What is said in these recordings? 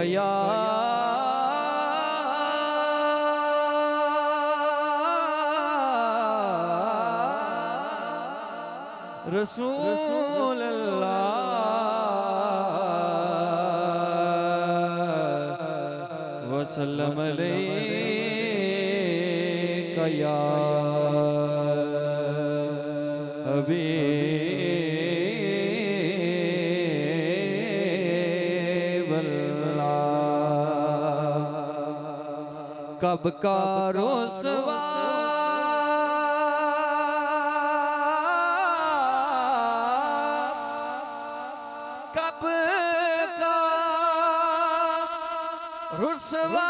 कया रसूल अल्लाह वसल्लम अलैका या हबीब अल्लाह। कब का रुसवा रुसवा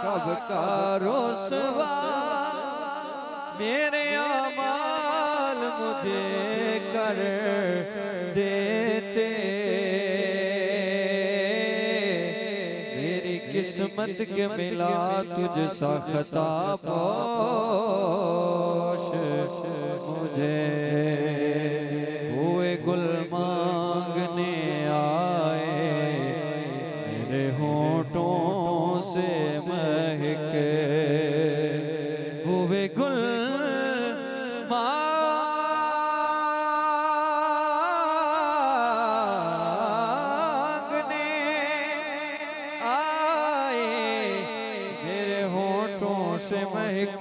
कब का रुसवा मेरे अमाल मुझे कर देते मेरी किस्मत के मिला तुझ सा खता पोश मुझे हुए गुल मांगने आए मेरे होठों से महक हुए गुल मांगने आए मेरे होठों से महक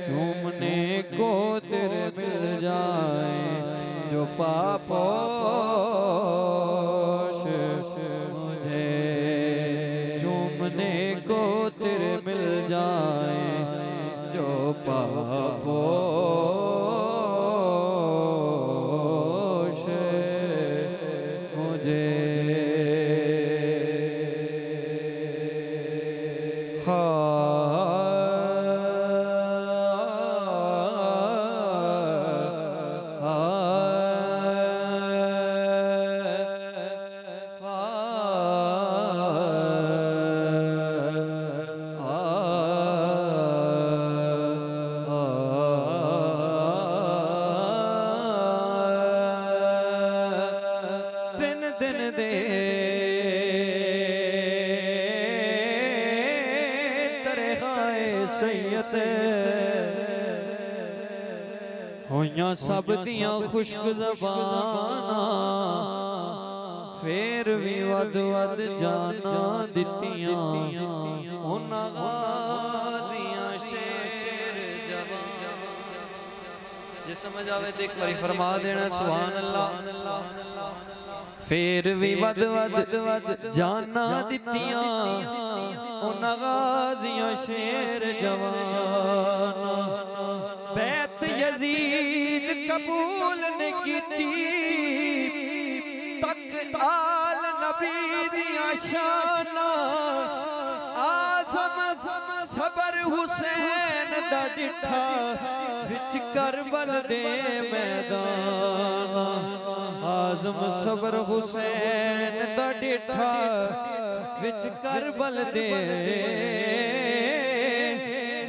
झूमने को तेरे मिल जाए जो पापोश मुझे झूमने को तेरे मिल जाए जो पापोश मुझे होइयां सब दियां खुश्क ज़बानां फेर भी वध वध जाना दित्तियां उन्हां गाज़ियां शेर जवान। जे समझ आवे तो एक बारी फरमा देना सुभान अल्लाह। फेर भी वध वध जाना दित्तियां उन्हां गाज़ियां शेर जवान। बैत यजीद कबूल ने कीती तक आल नबी दियां शानां आज़म सबर हुसैन दा डिठा विच करबल दे मैदान। आज़म सबर हुसैन दा डिठा विच करबल दे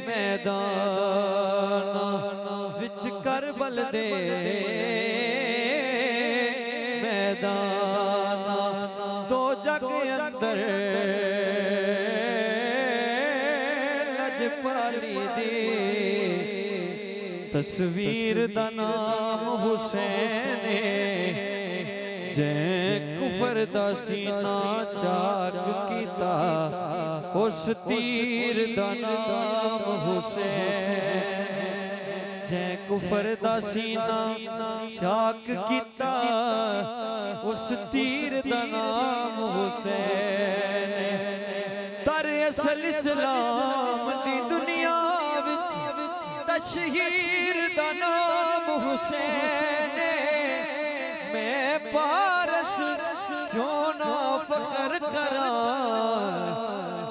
मैदान विच करबल दे मैदान। दो जग अंदर लजपाली दी तस्वीर दा नाम हुसैन जै कुफर दा सीना चाक कीता उस तीर दा नाम हुसैन। जै कुफर दा सीना चाक कीता उस तीर दा नाम हुसैन। तर असल इस्लाम दी दुनिया विच तशहीर दा नाम हुसैन। मैं पारस क्यों ना फख्र करा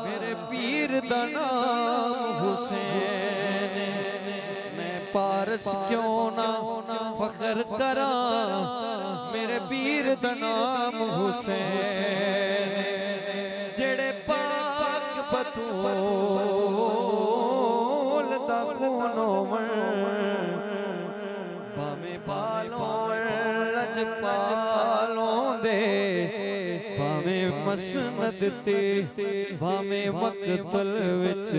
मेरे पीर दा नाम हुसैन। मैं पारस क्यों ना फख्र करा मेरे पीर दा नाम हुसैन। जेड़े पाक बतूल दा खून भावे बालों लजपालों दे भावें मसनद ते भावें मकतल विच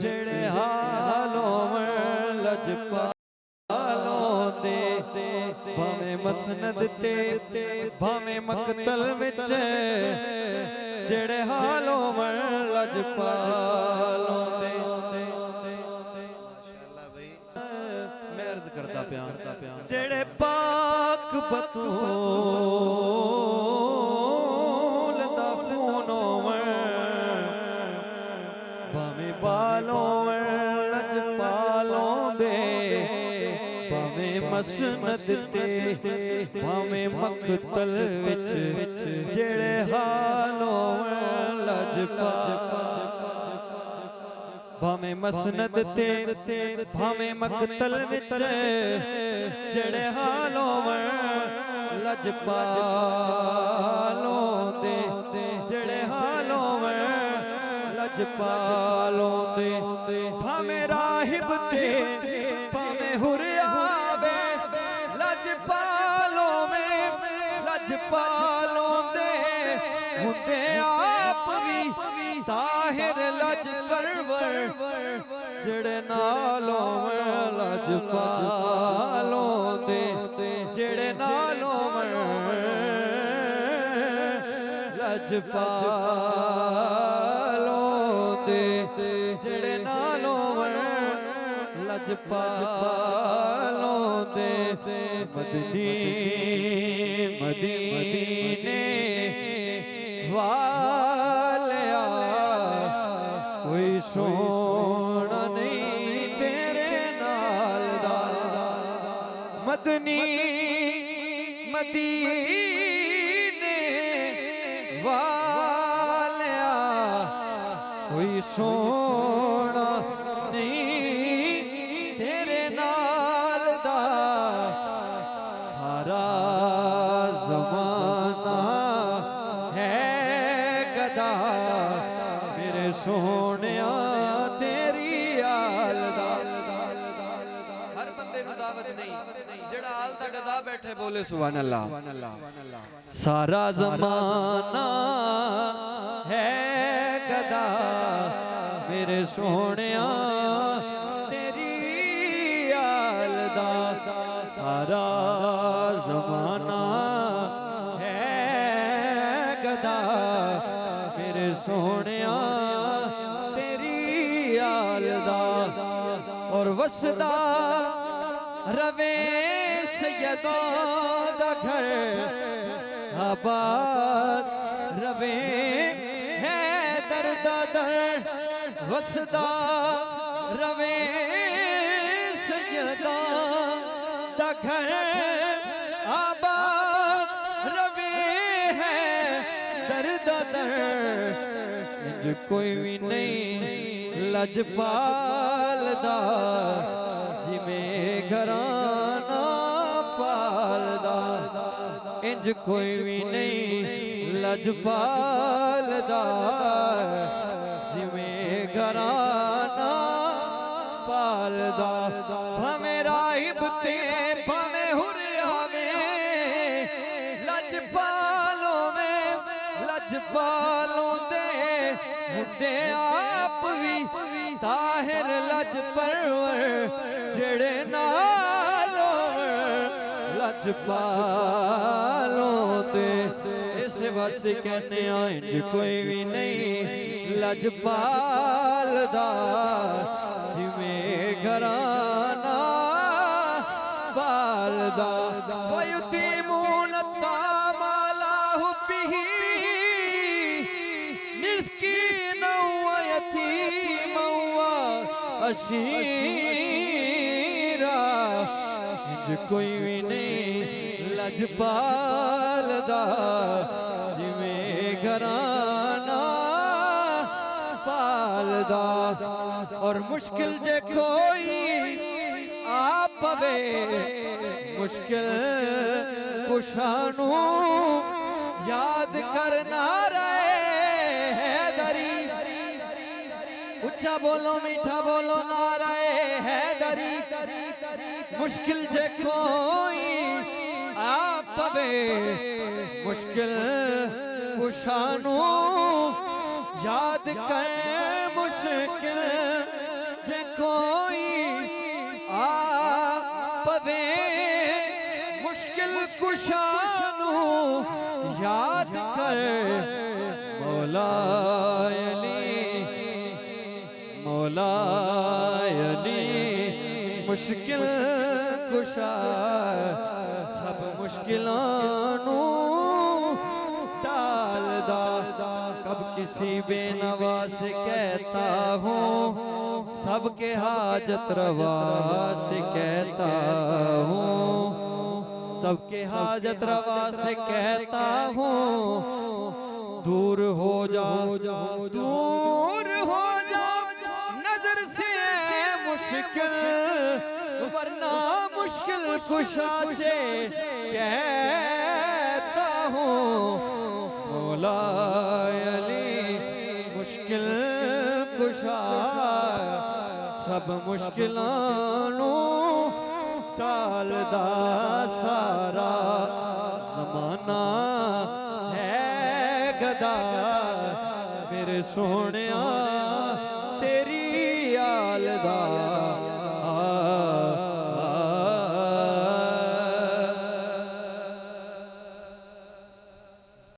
जेड़े हालों लजपालों दे भावें मसनद ते भावें मकतल विच जेड़े हालों लजपालों दे। मैं अर्ज करता प्यार जेड़े पाक बतूल दा खूनों भावें बालों लजपालों दे भावें मसनद ते भावें मकतल विच जेड़े हालों भावें मसनद ते भावें मकतल विच जेड़े हालों लजपालों दे जेड़े हालों लजपालों दे भावें राहिब ते भावें हुरियावे लजपालों लजपालों दे हुंदे आप भी ताहिर लज करवर जेड़े नालों लजपालों दे जेड़े नालों लजपालों दे जेड़े नालों लजपालों दे मदनी मदीने वालिया कोई सोना नहीं तेरे नाल दा मदनी मदीने वालिया कोई सोना नहीं तेरे नाल दा सारा ज़माना है गदा मेरे सोनिया तेरी आल दा। हर बंदे नूं दावत नहीं जेड़ा आल दा गदा बैठे बोले सुभान अल्लाह। सारा ज़माना है गदा मेरे सोनिया तेरी आल दा सारा ज़माना है गदा मेरे सोनिया तेरी आल दा और वसदा रवे सैयदों दा घर आबाद रवे है दर्द दर वसदा रवे सैयदों दा घर आबाद रवे है दर्द दर इंज कोई भी नहीं लजपालदा जिमें घराना पालदा इंज कोई भी नहीं लजपालदा जिमें घराना पालदा भावें राहिब ते भावें हुरियावे लजपालों लजपालों दे हुंदे आप भी ताहिर लज परवर जेड़े नालों लजपालों दे इस वास्ते कहने इंज कोई भी नहीं लजपालदा जिमें घराना पालदा वयुतीमून तामाला हुब्बिही मिस्कीना व यतीमा व असीरा इंज कोई भी नहीं लजपालदा जिमें घराना पालदा और मुश्किल जे कोई आप पवे मुश्किल कुशानू याद करना रहे हैदरी उच्चा बोलो मीठा बोलो नाराए हैदरी मुश्किल जे कोई आप पवे मुश्किल कुशानू याद कर मुश्किल जे कोई आ पवे मुश्किल कुशानू याद कर मौला अली मुश्किल कुशा सब मुश्किलानू टालदा कब किसी बेनवा से कहता हूँ सबके हाजत रवा से कहता हूँ सबके हाजत रवा से कहता हूँ दूर हो जाओ दूर हो जाओ नजर से मुश्किल वरना मुश्किल कुशा से कहता हूँ मौला अली मुश्किल कुशा सब मुश्किलानू टालदा सारा जमाना है गदा मेरे सोनिया